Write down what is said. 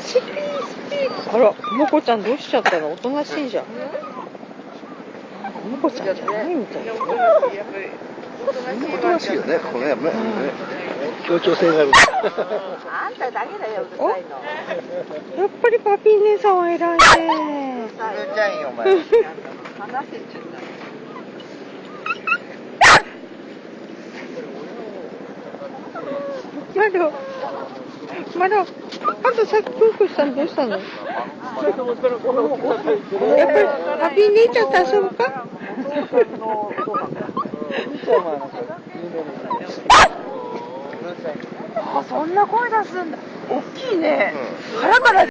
スピーあら、もこちゃんどうしちゃったの？おとなしいじゃん。もこちゃんじゃないみたいな。おとなしいよね、ここね。協調性がある。あんただけだよ、うるさいの。やっぱりパピー姉さんは偉いね。うるさいよ、お前。話せちゃったまだ、あんたさっきプープしたのどうしたの？やっぱりパピー姉ちゃんと遊ぶか？あ、そんな声出すんだ。大きいね。腹から